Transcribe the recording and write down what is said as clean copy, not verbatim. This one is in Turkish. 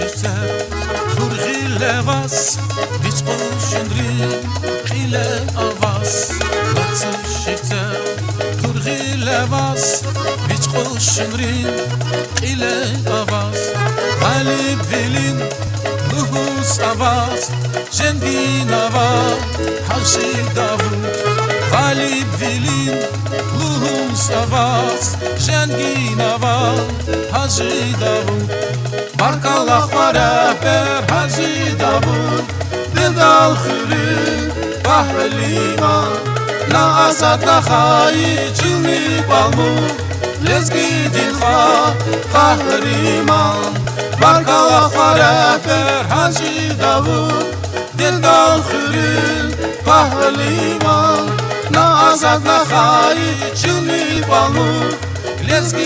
شتا ترغي لواس بيت قوشندري قيلة أواس باتس شتا ترغي لواس بيت قوشندري قيلة أواس غالب فيلين نهوس أواس جنبين أوا حاشي داوود غالب فيلين نهوس أواس جنبين أوا حاشي داوود Barkallah beraber Hacı Davud Dildal Hürü Bahri Liman La Asad La Hayi Cilmi Balmu Lezgi Dilha Kahriman Barkallah beraber Hacı Davud Dildal Hürü Bahri Liman La Asad La Hayi Cilmi Balmu Lezgi